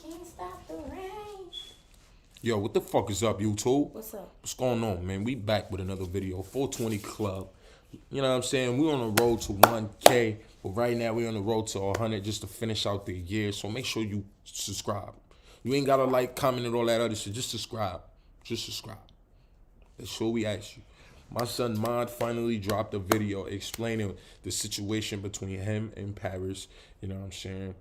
can't stop the rain. Yo, what the fuck is up, YouTube? What's up? What's going on, man? We back with another video. 420 Club. You know what I'm saying? We're on the road to 1K. But right now, we're on the road to 100 just to finish out the year. So make sure you subscribe. You ain't got to like, comment, and all that other shit. Just subscribe. Just subscribe. That's all we ask you. My son Mod finally dropped a video explaining the situation between him and Paris. You know what I'm saying?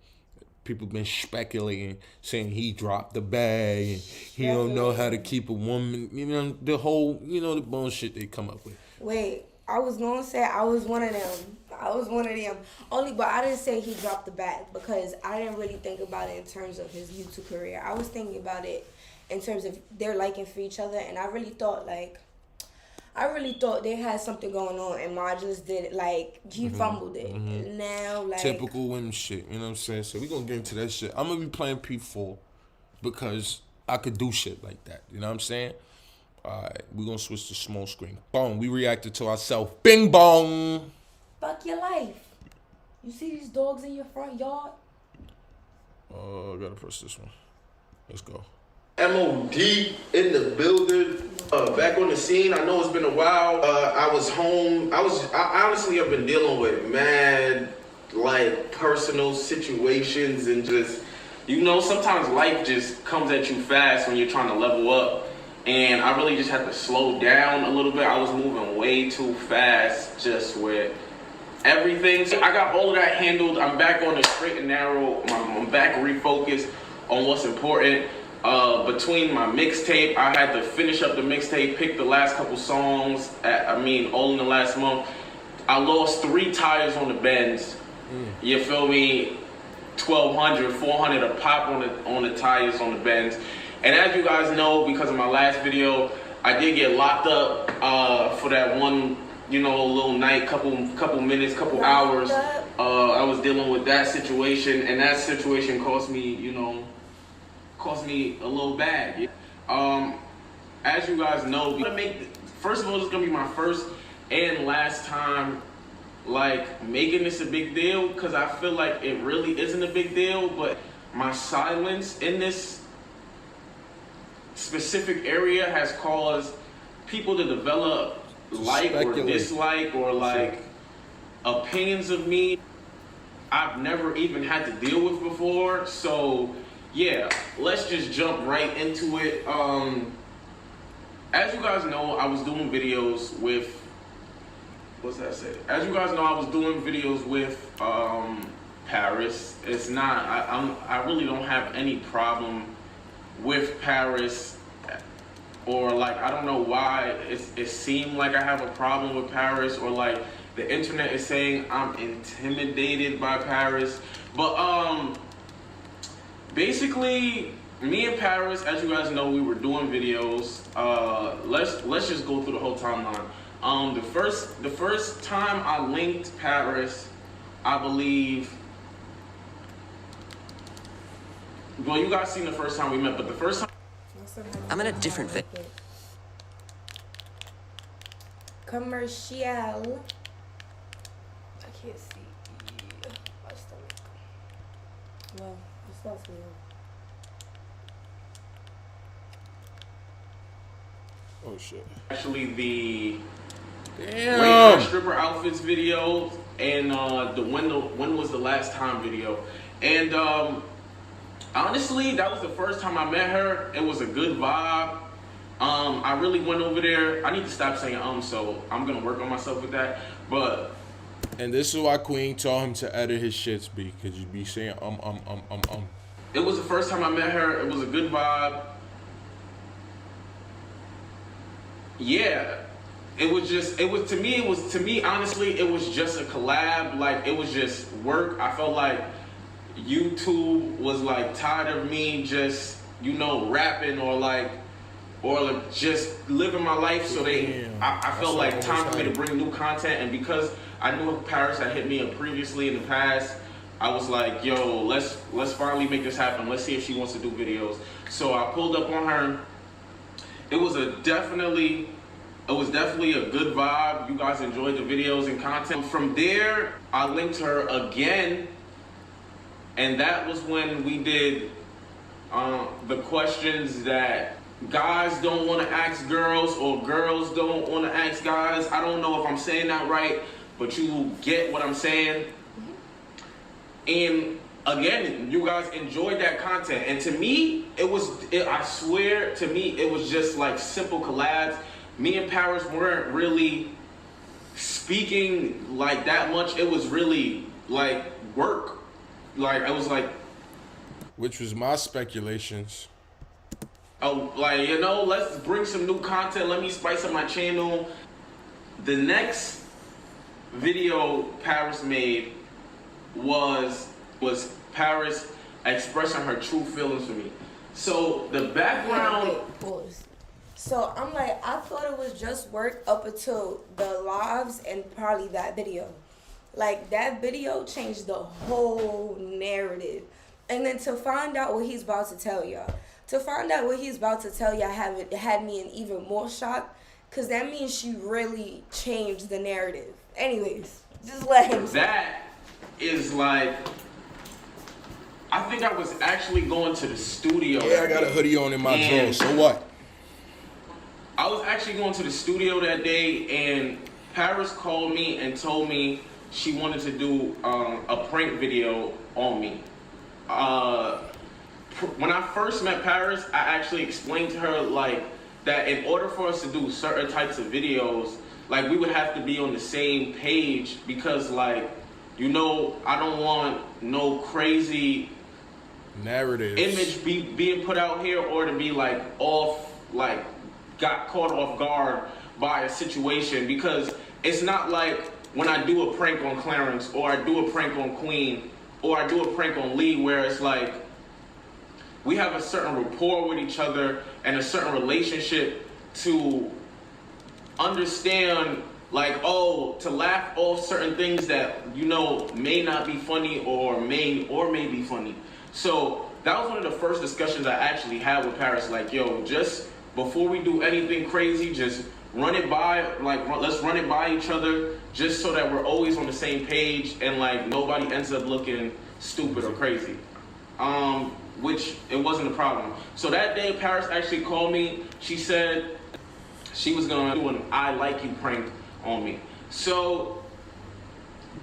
People been speculating, saying he dropped the bag and he don't know how to keep a woman. You know, the whole, the bullshit they come up with. Wait, I was going to say I was one of them. Only, but I didn't say he dropped the bag because I didn't really think about it in terms of his YouTube career. I was thinking about it in terms of their liking for each other, and I really thought they had something going on, and Ma just did it. Like, he fumbled it. Now, like... Typical women shit, you know what I'm saying? So we gonna get into that shit. I'm gonna be playing P4 because I could do shit like that, you know what I'm saying? Alright, we gonna switch to small screen. Boom, we reacted to ourselves. Bing bong! Fuck your life. You see these dogs in your front yard? I gotta press this one. Let's go. MOD in the building, back on the scene. I know it's been a while. I was home. I honestly have been dealing with mad, like, personal situations and just, sometimes life just comes at you fast when you're trying to level up. And I really just had to slow down a little bit. I was moving way too fast just with everything. So I got all of that handled. I'm back on the straight and narrow. I'm back refocused on what's important. Between my mixtape, I had to finish up the mixtape, pick the last couple songs, all in the last month. I lost 3 tires on the Benz. You feel me? 1,200, 400 a pop on the tires on the Benz. And as you guys know, because of my last video, I did get locked up for that one, little night, couple minutes, couple hours. I was dealing with that situation, and that situation cost me, a little bag. As you guys know, first of all, this is gonna be my first and last time like making this a big deal, because I feel like it really isn't a big deal, but my silence in this specific area has caused people to develop or dislike or like opinions of me I've never even had to deal with before. So yeah, let's just jump right into it. As you guys know, I was doing videos with, As you guys know, I was doing videos with Paris. It's not, I really don't have any problem with Paris, or like, I don't know why it seemed like I have a problem with Paris, or like the internet is saying I'm intimidated by Paris. But basically, me and Paris, as you guys know, we were doing videos. Let's just go through the whole timeline. The first time I linked Paris, I believe. Well, you guys seen the first time we met, but the first time I'm in a different fit. Commercial. I can't see my stomach. Well, it's not for you. Oh shit. Actually, the Damn. stripper outfits video and the when was the last time video, and honestly, that was the first time I met her. It was a good vibe. I really went over there. I need to stop saying so I'm gonna work on myself with that. But and this is why Queen told him to edit his shits, because you be saying It was the first time I met her. It was a good vibe. Yeah, to me honestly, it was just a collab. Like, it was just work. I felt like YouTube was like tired of me just, rapping or just living my life. So I felt like time for me to bring new content. And because I knew Paris had hit me up previously in the past, I was like, yo, let's finally make this happen. Let's see if she wants to do videos. So I pulled up on her. It was definitely a good vibe. You guys enjoyed the videos and content. From there, I linked her again, and that was when we did the questions that guys don't want to ask girls or girls don't want to ask guys. I don't know if I'm saying that right, but you get what I'm saying. And again, you guys enjoyed that content. And to me, I swear, to me, it was just like simple collabs. Me and Paris weren't really speaking like that much. It was really like work. Like, I was like, which was my speculations. Oh, like, you know, let's bring some new content. Let me spice up my channel. The next video Paris made was Paris expressing her true feelings for me. So the background. Wait, pause. So I'm like, I thought it was just work up until the lives and probably that video. Like, that video changed the whole narrative. And then to find out what he's about to tell y'all. Had me in even more shock. Because that means she really changed the narrative. Anyways, just let him say. That is like, I think I was actually going to the studio. Yeah, I got a hoodie on in my drawer, so what? I was actually going to the studio that day, and Paris called me and told me she wanted to do a prank video on me. When I first met Paris, I actually explained to her like that in order for us to do certain types of videos, like we would have to be on the same page because, like, you know, I don't want no crazy narrative image being put out here, or to be like got caught off guard by a situation, because it's not like when I do a prank on Clarence or I do a prank on Queen or I do a prank on Lee where it's like we have a certain rapport with each other and a certain relationship to understand, like, oh, to laugh off certain things that, you know, may not be funny or may be funny. So that was one of the first discussions I actually had with Paris. Like, yo, just before we do anything crazy, just run it by, like, let's run it by each other, just so that we're always on the same page and, like, nobody ends up looking stupid or crazy. Which it wasn't a problem. So that day, Paris actually called me. She said she was gonna do an I like you prank on me. So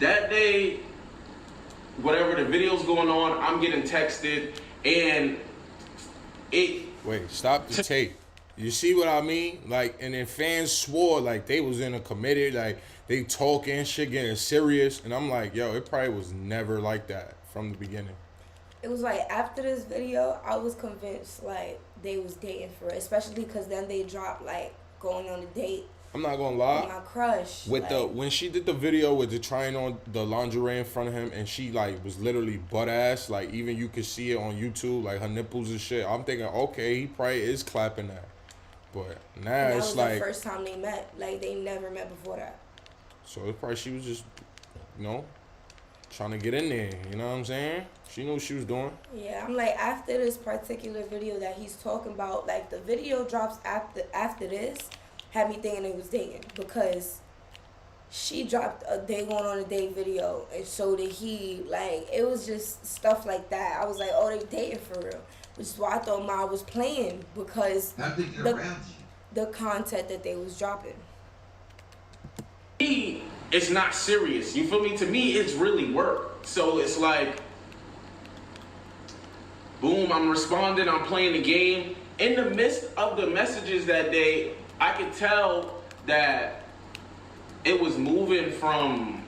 that day, whatever the video's going on, I'm getting texted, and Wait, stop the tape. You see what I mean? Like, and then fans swore like they was in a committee, like they talking shit, getting serious, and I'm like, yo, it probably was never like that from the beginning. It was like after this video, I was convinced like they was dating for it, especially because then they dropped like going on a date. I'm not gonna lie. With my crush. With like, when she did the video with the trying on the lingerie in front of him, and she like was literally butt ass, like even you could see it on YouTube, like her nipples and shit. I'm thinking, okay, he probably is clapping that, but now that it's was like the first time they met. Like they never met before that. So it's probably she was just, you know, trying to get in there. You know what I'm saying? She knew what she was doing. Yeah, I'm like, after this particular video that he's talking about, like the video drops after this, had me thinking they was dating, because she dropped a they going on a date video, and so did he. Like, it was just stuff like that. I was like, oh, they dating for real, which is why I thought Ma was playing, because the content that they was dropping. It's not serious. You feel me? To me, it's really work. So it's like, boom, I'm responding, I'm playing the game. In the midst of the messages that day, I could tell that it was moving from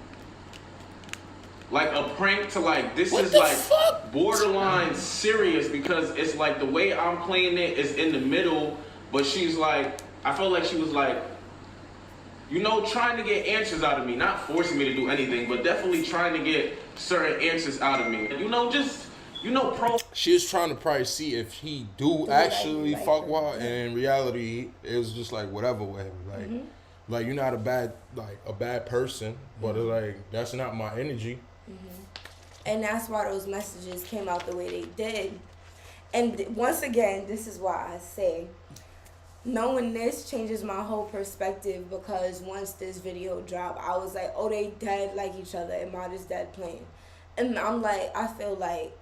like a prank to like, this is like borderline serious, because it's like the way I'm playing it is in the middle, but she's like, I felt like she was like, you know, trying to get answers out of me, not forcing me to do anything, but definitely trying to get certain answers out of me. You know, just, you know, she was trying to probably see if he do actually fuck with her, and in reality, it was just like whatever with him. Like, you're not a bad person, but like, that's not my energy. And that's why those messages came out the way they did. And once again, this is why I say, knowing this changes my whole perspective, because once this video dropped, I was like, oh, they dead like each other, and Mod is dead playing. And I'm like, I feel like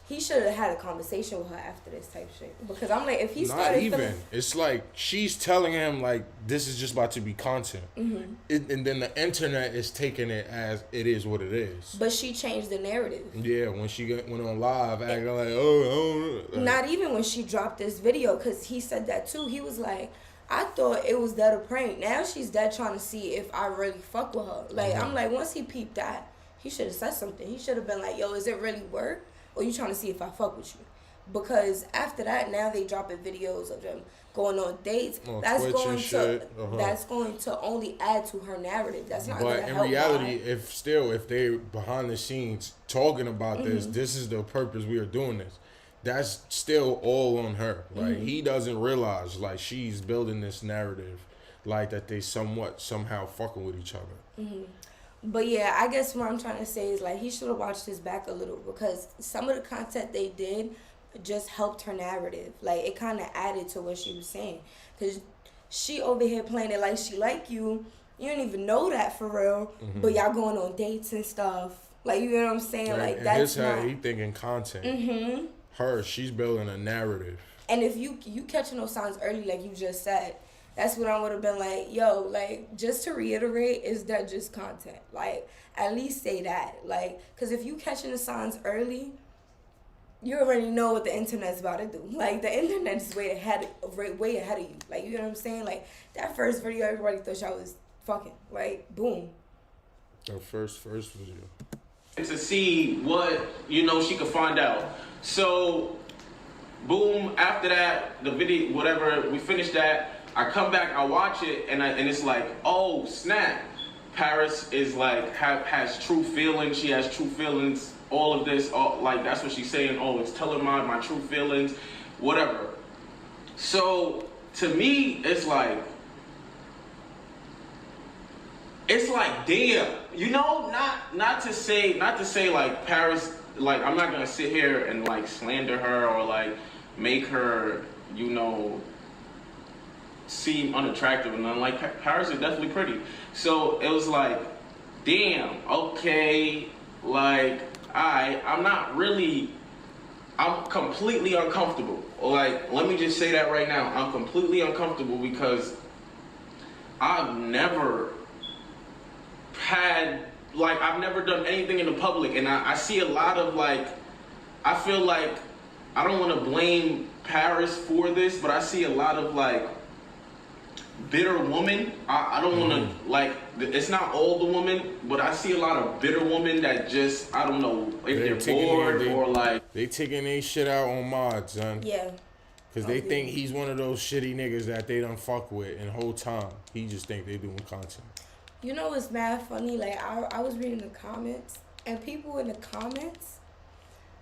he should have had a conversation with her after this type shit. Because I'm like, if he Not started even. feeling, It's like she's telling him like this is just about to be content, and then the internet is taking it as it is what it is. but she changed the narrative. Yeah, when she went on live, acting like, oh, like, Not even when she dropped this video, because he said that too. He was like, I thought it was that a prank. Now she's dead trying to see if I really fuck with her. Like, I'm like, once he peeped that, he should have said something. He should have been like, yo, is it really work? Or you trying to see if I fuck with you? Because after that, now they dropping videos of them going on dates. On That's Twitch going and to shit. that's going to only add to her narrative. That's not going But to in help. reality, Mine. if they're behind the scenes talking about this is the purpose we are doing this. That's still all on her. Like he doesn't realize like she's building this narrative, like that they somehow fucking with each other. But yeah, I guess what I'm trying to say is like he should have watched his back a little, because some of the content they did just helped her narrative. Like it kind of added to what she was saying, because she over here playing it like she like you. You don't even know that for real, but y'all going on dates and stuff. Like, you know what I'm saying? Right? Like In that's his head, not. he thinking content. Her, she's building a narrative. And if you catching those signs early, like you just said, that's when I would have been like, yo, like, just to reiterate, is that just content? Like, at least say that. Like, because if you catching the signs early, you already know what the internet's about to do. Like, the internet is way ahead of you. Like, you know what I'm saying? Like, that first video, everybody thought y'all was fucking. Like, boom. The first video. To see what, she could find out. So, boom, after that, the video, whatever, we finished that. I come back, I watch it, and it's like, oh, snap. Paris is like, has true feelings. She has true feelings. All of this, like, that's what she's saying. Oh, it's telling my true feelings, whatever. So, to me, it's like, damn, not to say like Paris, like, I'm not gonna sit here and like slander her or like make her, seem unattractive and nothing. Like, Paris is definitely pretty. So it was like, damn, okay, like, I'm completely uncomfortable. Like, let me just say that right now. I'm completely uncomfortable because I've never done anything in the public, and I see a lot of, like, I feel like, I don't want to blame Paris for this, but I see a lot of, like, bitter women. I don't want to, like, it's not all the women, but I see a lot of bitter women that just, I don't know if they're bored or like. They taking their shit out on mods, son. Yeah. Because they think he's one of those shitty niggas that they done fuck with, and the whole time, he just think they doing content. You know what's mad funny? Like, I was reading the comments, and people in the comments,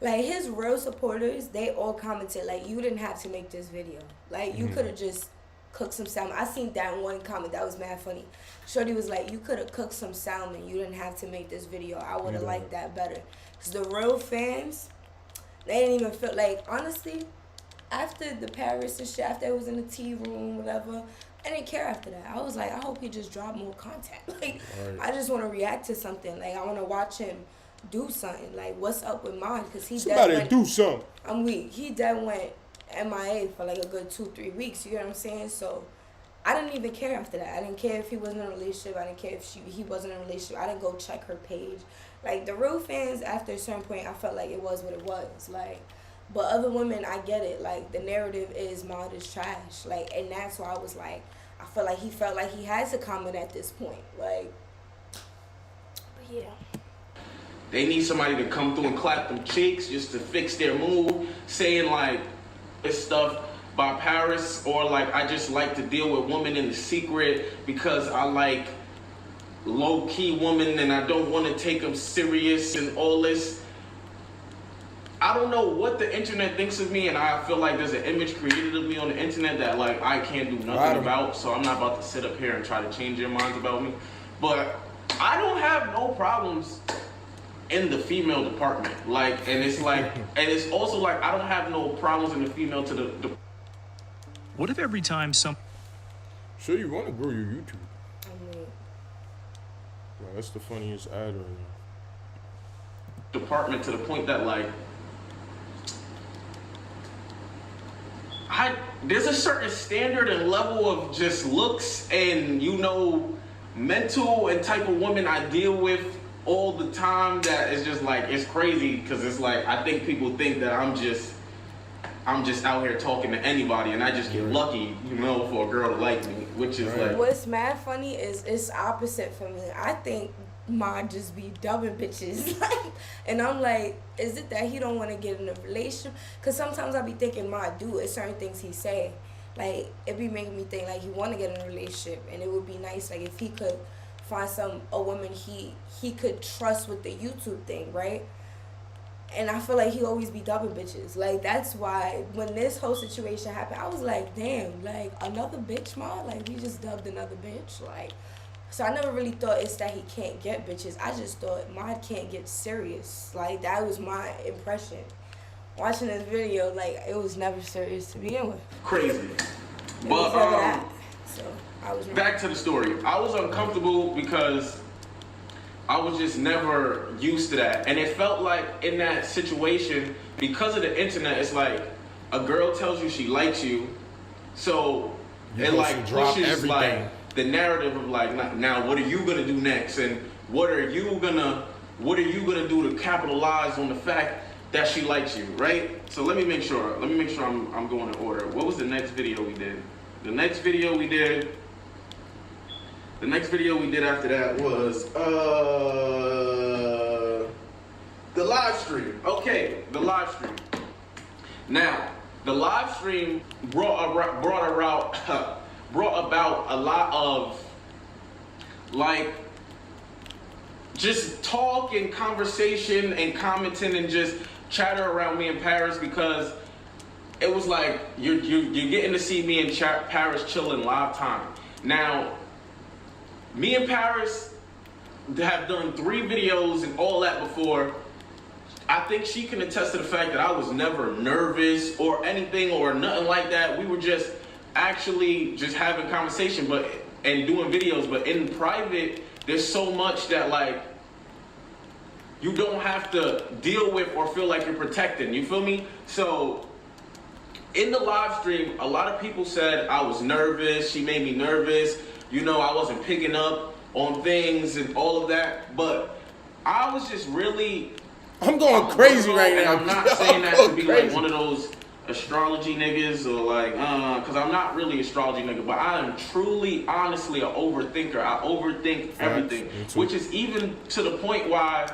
like, his real supporters, they all commented, like, you didn't have to make this video. Like, you could have just cooked some salmon. I seen that one comment that was mad funny. Shorty was like, you could have cooked some salmon. You didn't have to make this video. I would have liked that better. Because the real fans, they didn't even feel, like, honestly, after the Paris and shit, after it was in the tea room, whatever, I didn't care after that. I was like, I hope he just dropped more content. Like, I just want to react to something. Like, I want to watch him do something. Like, what's up with mine? Because he Somebody do something. I'm weak. He dead went MIA for like a good 2-3 weeks. You know what I'm saying? So, I didn't even care after that. I didn't care if he wasn't in a relationship. I didn't care if he wasn't in a relationship. I didn't go check her page. Like, the real fans, after a certain point, I felt like it was what it was. Like, but other women, I get it. Like, the narrative is Mod is trash. Like, and that's why I was like, I feel like he felt like he had to comment at this point. Like, but yeah. They need somebody to come through and clap them cheeks just to fix their mood, saying like this stuff by Paris, or like, I just like to deal with women in the secret because I like low-key women and I don't want to take them serious and all this. I don't know what the internet thinks of me, and I feel like there's an image created of me on the internet that like I can't do nothing about, so I'm not about to sit up here and try to change your minds about me. But I don't have no problems in the female department. Like, and it's like, and it's also like, I don't have no problems in the female to the What if every time some... Sure, you want to grow your YouTube. I mean, Bro, that's the funniest ad right now. department, to the point that like there's a certain standard and level of just looks and mental and type of women I deal with all the time that is just like, it's crazy because it's like I think people think that I'm just out here talking to anybody and I just get lucky, for a girl to like me, which is like. What's mad funny is it's opposite for me. I think Mod just be dubbing bitches, and I'm like, is it that he don't want to get in a relationship? Cause sometimes I be thinking Mod do it's certain things he say, like it be making me think like he want to get in a relationship, and it would be nice like if he could find a woman he could trust with the YouTube thing, right? And I feel like he always be dubbing bitches. Like, that's why when this whole situation happened, I was like, damn, like, another bitch, Mod? Like, we just dubbed another bitch? Like, so I never really thought it's that he can't get bitches. I just thought Mod can't get serious. Like, that was my impression. Watching this video, like, it was never serious to begin with. Crazy. It was never that. So, I was wrong. Back to the story. I was uncomfortable because I was just never used to that. And it felt like in that situation, because of the internet, it's like a girl tells you she likes you, so it like pushes everything. Like the narrative of like, now what are you gonna do next? And what are you gonna do to capitalize on the fact that she likes you, right? So let me make sure I'm going in order. What was the next video we did? The next video we did after that was the live stream. Okay, the live stream. Now, the live stream brought about a lot of like just talk and conversation and commenting and just chatter around me in Paris, because it was like you're getting to see me in Paris chilling live time. Now, me and Paris have done 3 videos and all that before. I think she can attest to the fact that I was never nervous or anything or nothing like that. We were just actually just having conversation and doing videos. But in private, there's so much that like you don't have to deal with or feel like you're protecting. You feel me? So in the live stream, a lot of people said I was nervous. She made me nervous. I wasn't picking up on things and all of that, but I was just really. I'm going crazy right now. I'm not saying that to be like one of those astrology niggas or like, because I'm not really astrology nigga, but I am truly, honestly, an overthinker. I overthink everything, which is even to the point why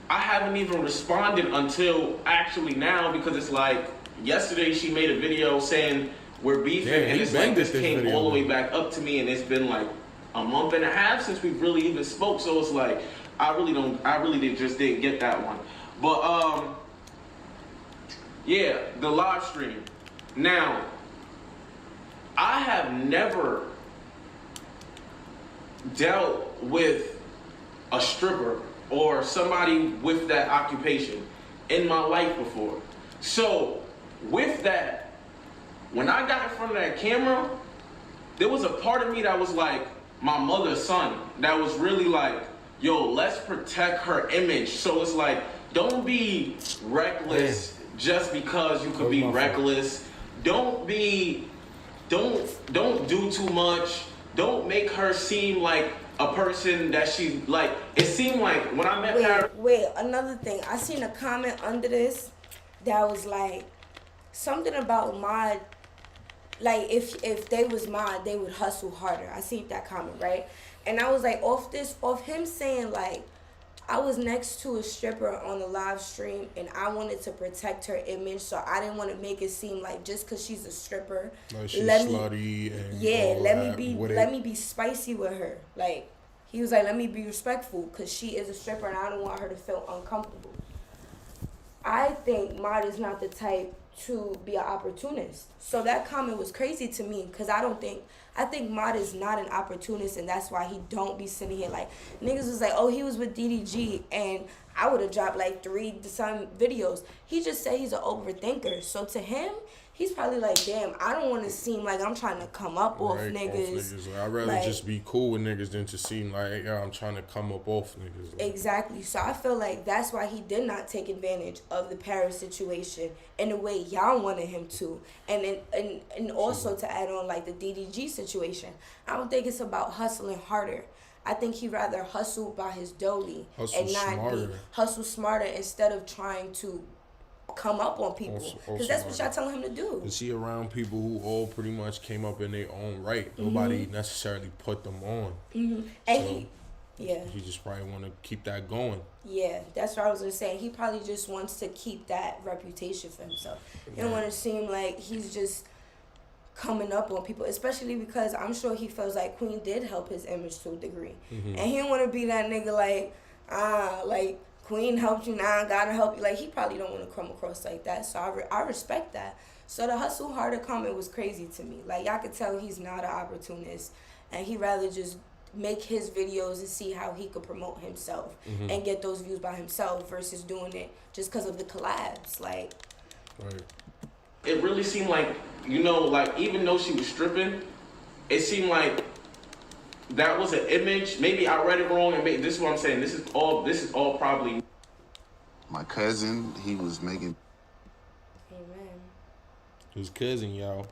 I haven't even responded until actually now, because it's like yesterday she made a video saying we're beefing, and it's like this came all the way back up to me, and it's been like a month and a half since we've really even spoke. So it's like I really just didn't get that one. But yeah, the live stream. Now, I have never dealt with a stripper or somebody with that occupation in my life before. So with that, when I got in front of that camera, there was a part of me that was like my mother's son. That was really like, yo, let's protect her image. So it's like, don't be reckless just because you could be reckless. Don't do too much. Don't make her seem like a person that she like. It seemed like when I met her. Wait, another thing. I seen a comment under this that was like something about Mod. Like, if they was Mod, they would hustle harder. I seen that comment, right? And I was like, off him saying, like, I was next to a stripper on the live stream, and I wanted to protect her image, so I didn't want to make it seem like just because she's a stripper, like she's slutty and let me be spicy with her. Like, he was like, let me be respectful, because she is a stripper, and I don't want her to feel uncomfortable. I think Mod is not the type to be an opportunist. So that comment was crazy to me, because I think Mod is not an opportunist, and that's why he don't be sitting here like niggas was like, oh, he was with DDG, and I would have dropped like 3 to some videos. He just said he's an overthinker. So to him, he's probably like, damn, I don't want to seem like I'm trying to come up off niggas. Like, I'd rather just be cool with niggas than to seem like, yeah, I'm trying to come up off niggas. Like. Exactly. So I feel like that's why he did not take advantage of the Paris situation in the way y'all wanted him to. And also to add on like the DDG situation, I don't think it's about hustling harder. I think he'd rather hustle by his dolly hustle smarter instead of trying to come up on people, because that's what y'all telling him to do. Is he around people who all pretty much came up in their own right? Nobody necessarily put them on. And so he just probably want to keep that going. Yeah, that's what I was gonna say. He probably just wants to keep that reputation for himself. He don't want to seem like he's just coming up on people, especially because I'm sure he feels like Queen did help his image to a degree, and he don't want to be that nigga like Queen helped you, now I gotta help you. Like, he probably don't want to come across like that. So I respect that. So the hustle harder comment was crazy to me. Like, y'all could tell he's not an opportunist, and he rather just make his videos and see how he could promote himself and get those views by himself versus doing it just because of the collabs. Like, right. It really seemed like, you know, like, even though she was stripping, it seemed like that was an image. Maybe I read it wrong, and maybe, this is what I'm saying. This is all probably. My cousin, he was making. amen. His cousin, y'all.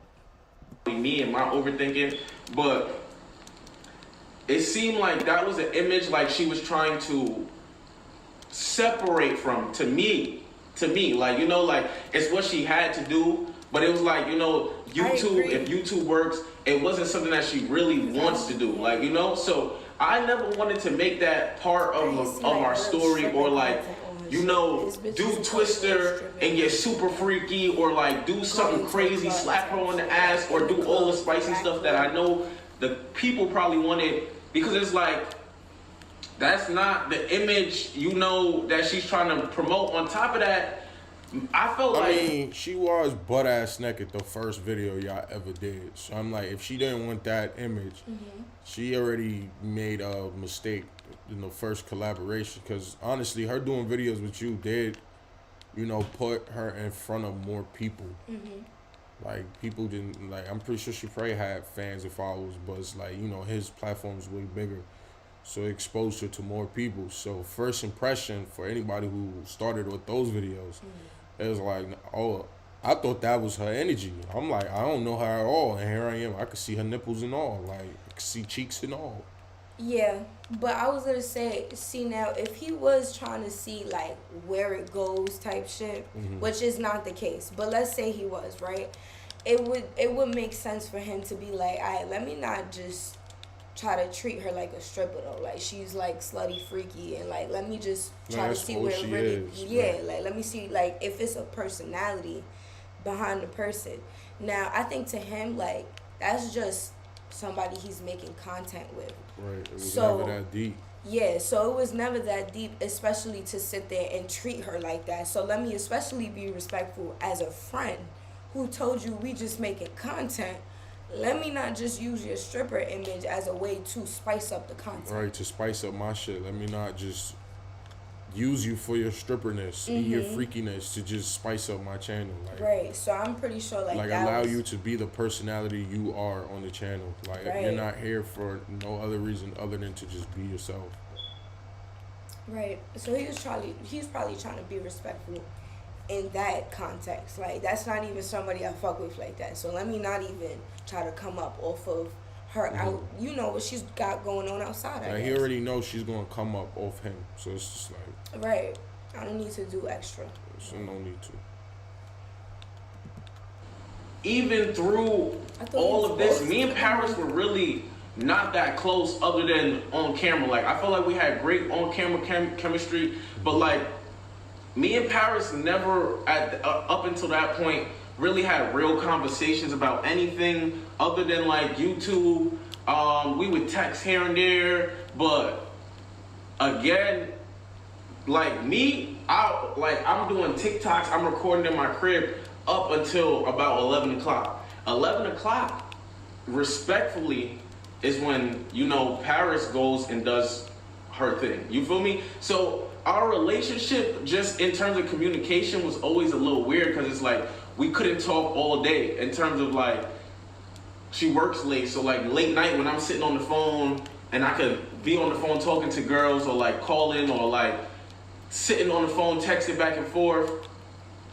Me and my overthinking, but it seemed like that was an image like she was trying to separate from, to me, like, you know, like, it's what she had to do, but it was like, you know, YouTube, if YouTube works, it wasn't something that she really wants to do, like, you know. So I never wanted to make that part of our story, or like, you know, do Twister and get super freaky, or like do something crazy, slap her on the ass, or do all the spicy stuff that I know the people probably wanted, because it's like, that's not the image, you know, that she's trying to promote. On top of that, I felt like... I mean, she was butt-ass naked the first video y'all ever did. So I'm like, if she didn't want that image, she already made a mistake in the first collaboration. Because honestly, her doing videos with you did, you know, put her in front of more people. Like, people didn't... Like, I'm pretty sure she probably had fans and followers, but it's like, you know, his platform is way bigger. So it exposed her to more people. So first impression for anybody who started with those videos, it was like, oh, I thought that was her energy. I'm like, I don't know her at all, and here I am. I could see her nipples and all, like, I could see cheeks and all. Yeah, but I was gonna say, see, now, if he was trying to see like where it goes type shit, which is not the case, but let's say he was, right? It would make sense for him to be like, all right, let me not just try to treat her like a stripper though, like she's like slutty freaky, and like let me just try to see where it really like let me see like if it's a personality behind the person. Now I think to him, like, that's just somebody he's making content with. Right, it was never that deep. Yeah, so it was never that deep, especially to sit there and treat her like that. So let me especially be respectful as a friend who told you we just making content. Let me not just use your stripper image as a way to spice up the content. Right, to spice up my shit. Let me not just use you for your stripperness, your freakiness, to just spice up my channel. Like, right, so I'm pretty sure like that allow you to be the personality you are on the channel. Like, you're not here for no other reason other than to just be yourself. Right, so he's probably trying to be respectful in that context. Like, that's not even somebody I fuck with like that. So let me not even try to come up off of her out. You know what she's got going on outside. Like, he already knows she's gonna come up off him. So it's just like, right. I don't need to do extra. So no need to. Even through all of this, me and Paris were really not that close other than on camera. Like, I felt like we had great on camera chemistry, but like, me and Paris never, up until that point, really had real conversations about anything other than like YouTube. We would text here and there, but again, like me, I'm doing TikToks, I'm recording in my crib up until about 11 o'clock. 11 o'clock, respectfully, is when, you know, Paris goes and does her thing. You feel me? So our relationship, just in terms of communication, was always a little weird because it's like we couldn't talk all day. In terms of like, she works late, so like late night when I'm sitting on the phone and I could be on the phone talking to girls or like calling or like sitting on the phone texting back and forth,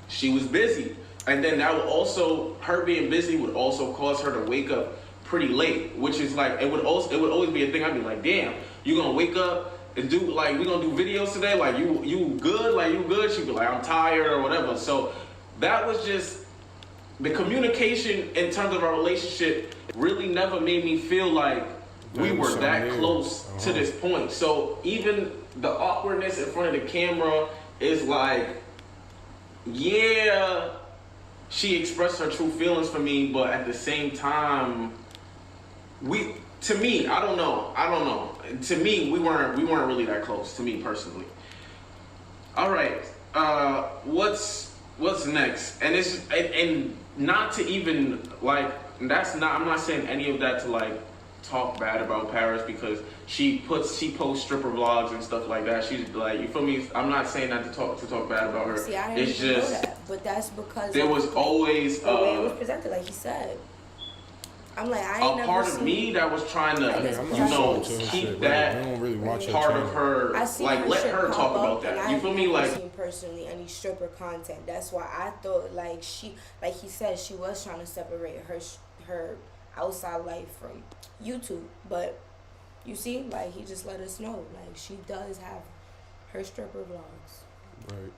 she was busy. And then that would also, her being busy would also cause her to wake up pretty late, which is like, it would always be a thing. I'd be like, damn, you gonna wake up and do, like, we gonna do videos today? Like, you good? Like, you good? She'd be like, I'm tired or whatever. So that was just, the communication in terms of our relationship really never made me feel like we were that close to this point. So even the awkwardness in front of the camera is like, yeah, she expressed her true feelings for me, but at the same time, to me, I don't know. To me, we weren't really that close, to me personally. All right, what's next? And it's, and not to even like, I'm not saying any of that to like talk bad about Paris, because she posts stripper vlogs and stuff like that. She's like, you feel me? I'm not saying that to talk bad about her. See, I didn't even know that, but that's because there was always the way it was presented, like he said. I'm like, I ain't a part of me that was trying to, keep that part of her, like let her talk about that. You feel me? Like, seen personally any stripper content. That's why I thought like like he said, she was trying to separate her outside life from YouTube. But you see, like he just let us know, like she does have her stripper vlogs. Right.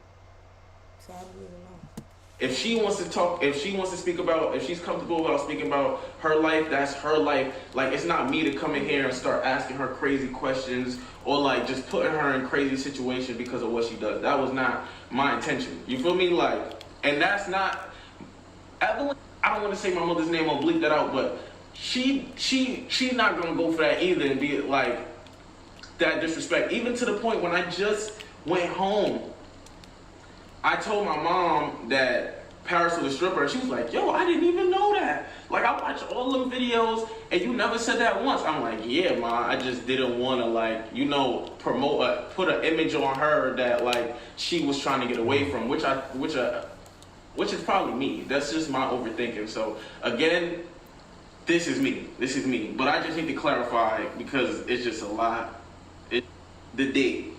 So I don't even know. if she wants to talk, if she's comfortable about speaking about her life, that's her life. Like, it's not me to come in here and start asking her crazy questions or like just putting her in crazy situations because of what she does. That was not my intention. You feel me? Like, and that's not Evelyn. I don't want to say my mother's name. I'll bleep that out. But she's not gonna go for that either and be like that disrespect. Even to the point when I just went home, I told my mom that Paris was a stripper, and she was like, yo, I didn't even know that. Like, I watched all them videos, and you never said that once. I'm like, yeah, Ma, I just didn't want to, like, you know, put an image on her that, like, she was trying to get away from, which is probably me. That's just my overthinking. So, again, this is me. But I just need to clarify, because it's just a lot. The date.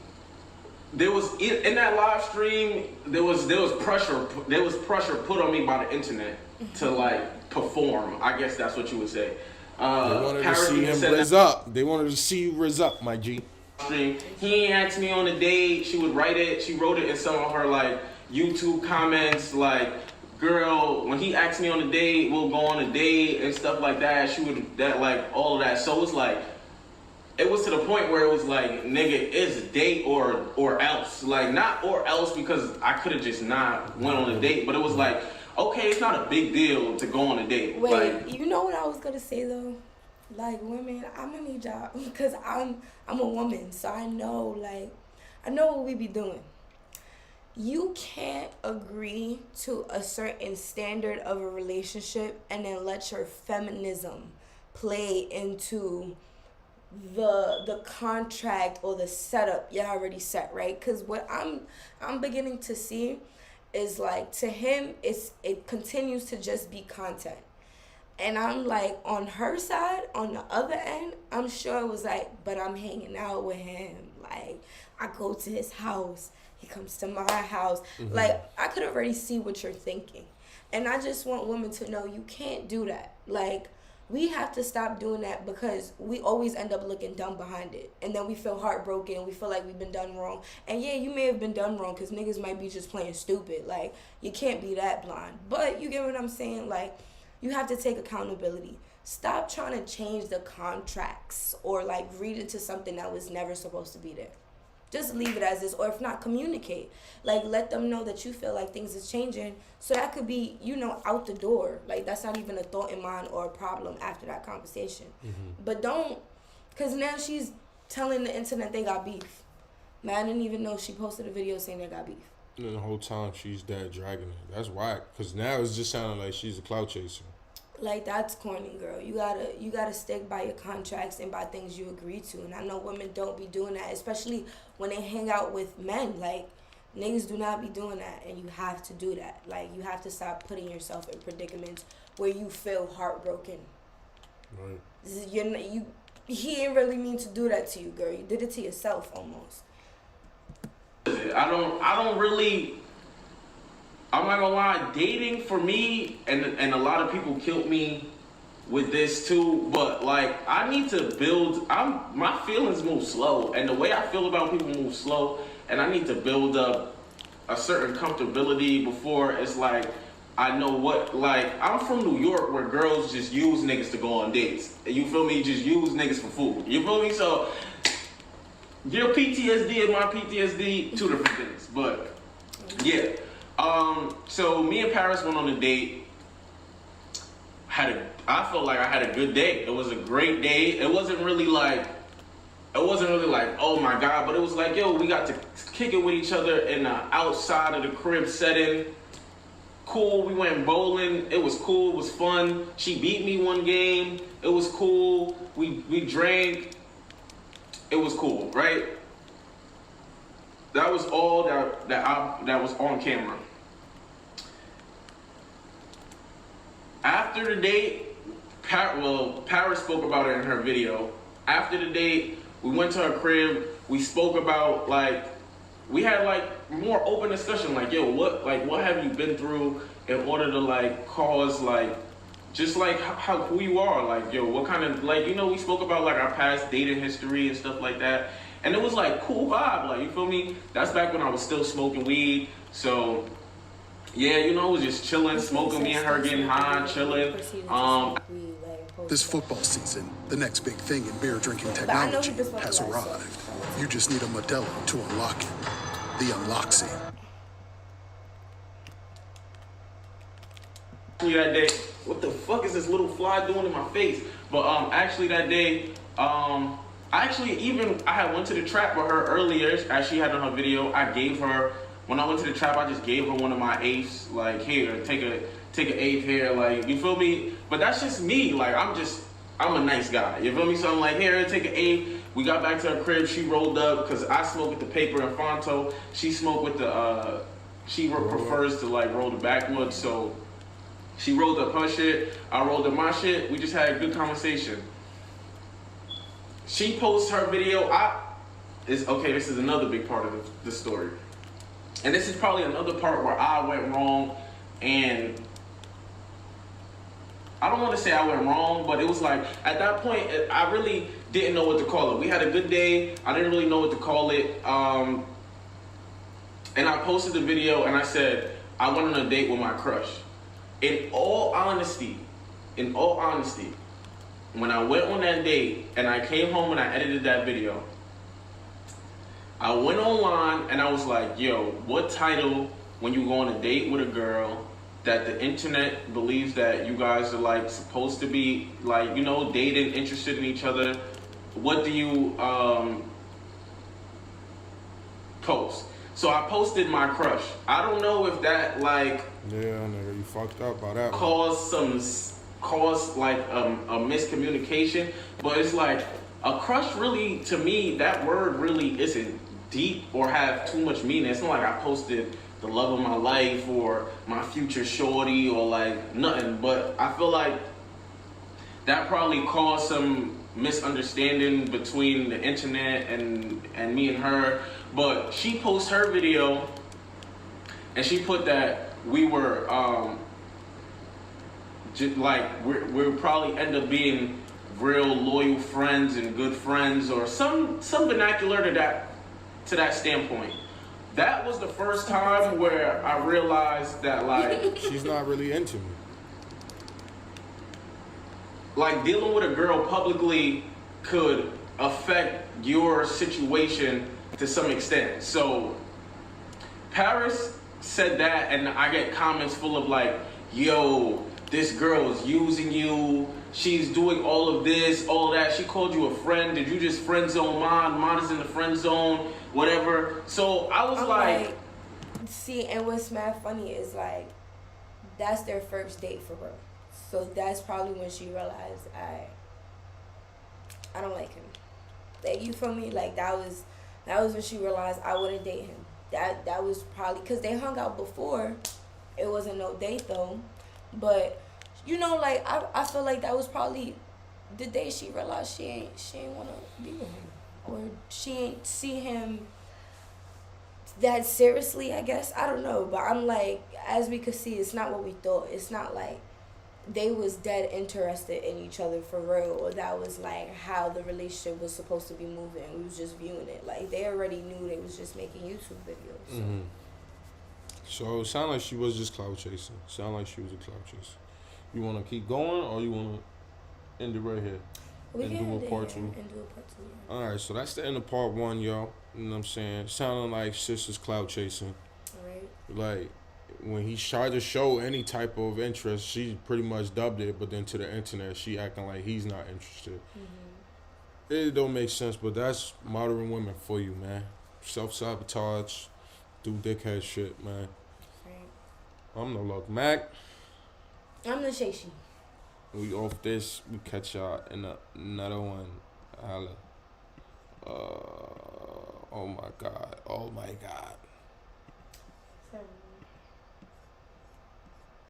There was in that live stream, there was pressure put on me by the internet to like perform. I guess that's what you would say. They wanted to see him rizz up. They wanted to see you rizz up, my G. He ain't asked me on a date. She would write it. She wrote it in some of her like YouTube comments, like, girl, when he asked me on a date, we'll go on a date and stuff like that. She would like all of that. So it's like, it was to the point where it was like, nigga, it's date or else. Like, not or else because I could have just not went on a date, but it was like, okay, it's not a big deal to go on a date. Wait, like, you know what I was gonna say though? Like, women, I'm gonna need y'all, because I'm a woman, so I know what we be doing. You can't agree to a certain standard of a relationship and then let your feminism play into the contract or the setup you already set, right? Because what I'm beginning to see is like, to him it continues to just be content, and I'm like, on her side, on the other end, I'm sure it was like, but I'm hanging out with him, like I go to his house, he comes to my house. Like, I could already see what you're thinking, and I just want women to know you can't do that. Like, we have to stop doing that, because we always end up looking dumb behind it. And then we feel heartbroken. We feel like we've been done wrong. And yeah, you may have been done wrong, because niggas might be just playing stupid. Like, you can't be that blind. But you get what I'm saying? Like, you have to take accountability. Stop trying to change the contracts or like read into something that was never supposed to be there. Just leave it as is, or if not, communicate. Like, let them know that you feel like things is changing. So that could be, you know, out the door. Like, that's not even a thought in mind or a problem after that conversation. But don't, because now she's telling the internet they got beef. Man, I didn't even know she posted a video saying they got beef. And the whole time she's dead dragging it. That's whack. Because now it's just sounding like she's a clout chaser. Like, that's corny, girl. You gotta stick by your contracts and by things you agree to. And I know women don't be doing that, especially when they hang out with men. Like, niggas do not be doing that, and you have to do that. Like, you have to stop putting yourself in predicaments where you feel heartbroken. Right. He didn't really mean to do that to you, girl. You did it to yourself almost. I don't really. I'm not gonna lie, dating for me, and a lot of people killed me with this too, but like, I need to build, my feelings move slow, and the way I feel about people move slow, and I need to build up a certain comfortability before it's like, I know what, like, I'm from New York where girls just use niggas to go on dates. You feel me? Just use niggas for food. You feel me? So, your PTSD and my PTSD, two different things, but yeah. So me and Paris went on a date. I felt like I had a good day. It was a great day. It wasn't really like, oh my God, but it was like, yo, we got to kick it with each other in the outside of the crib setting. Cool, we went bowling. It was cool, it was fun. She beat me one game. It was cool. We drank. It was cool, right? That was all that was on camera. After the date, Paris spoke about it in her video. After the date, we went to her crib. We spoke about, like, we had like more open discussion. Like, yo, what have you been through in order to like cause like, just like who you are. Like, yo, what kind of, like, you know, we spoke about like our past dating history and stuff like that. And it was like cool vibe. Like, you feel me? That's back when I was still smoking weed. So yeah, you know, it was just chilling, smoking, me and her getting high, chilling. This football season, the next big thing in beer drinking technology has arrived. You just need a Modelo to unlock it. The unlock scene. That day, what the fuck is this little fly doing in my face? But actually that day, I had went to the trap with her earlier, as she had on her video. I gave her, when I went to the trap, I just gave her one of my eighths, like, here, take an eighth here, like, you feel me? But that's just me, like, I'm a nice guy, you feel me? So I'm like, here, take an eighth. We got back to her crib, she rolled up, because I smoke with the paper and Fonto. She smoked with the, she prefers to, like, roll the backwoods, so she rolled up her shit, I rolled up my shit, we just had a good conversation. She posts her video, this is another big part of the story. And this is probably another part where I went wrong, and I don't want to say I went wrong, but it was like, at that point, I really didn't know what to call it. We had a good day, I didn't really know what to call it, and I posted the video and I said, I went on a date with my crush. In all honesty, when I went on that date and I came home and I edited that video, I went online and I was like, yo, what title when you go on a date with a girl that the internet believes that you guys are like supposed to be like, you know, dating, interested in each other, what do you post? So I posted my crush. I don't know if that like, yeah, nigga, you fucked up by that. Caused like a miscommunication, but it's like a crush really, to me, that word really isn't deep or have too much meaning. It's not like I posted the love of my life or my future shorty or like nothing, but I feel like that probably caused some misunderstanding between the internet and me and her. But she posted her video and she put that we were we'll probably end up being real loyal friends and good friends, or some vernacular to that standpoint. That was the first time where I realized that like she's not really into me. Like, dealing with a girl publicly could affect your situation to some extent. So Paris said that, and I get comments full of like, yo, this girl is using you, she's doing all of this, all of that, she called you a friend, did you just friend zone Mod is in the friend zone, whatever. So I was like, see, and what's mad funny is like, that's their first date for real. So that's probably when she realized I don't like him. Like, you feel me? Like, that was when she realized I wouldn't date him. That was probably because they hung out before. It wasn't no date though, but you know, like I feel like that was probably the day she realized she ain't wanna be with him, or she ain't see him that seriously. I guess I don't know, but I'm like, as we could see, it's not what we thought. It's not like they was dead interested in each other for real, or that was like how the relationship was supposed to be moving. We was just viewing it like they already knew they was just making YouTube videos. So. Mm-hmm. So it sounded like she was just clout chasing. Sound like she was a clout chaser. You want to keep going, or you want to end it right here? We and can do end a it part here two. and do a part two. Yeah. All right, so that's the end of part one, y'all. You know what I'm saying? Sounding like sisters clout chasing. All right. Like, when he tried to show any type of interest, she pretty much dubbed it, but then to the internet, she acting like he's not interested. Mm-hmm. It don't make sense, but that's modern women for you, man. Self-sabotage, do dickhead shit, man. Right. I'm noluckmacK. I'm the Shashi. We off this. We catch y'all in another one. Holla. Oh my God. Oh my God.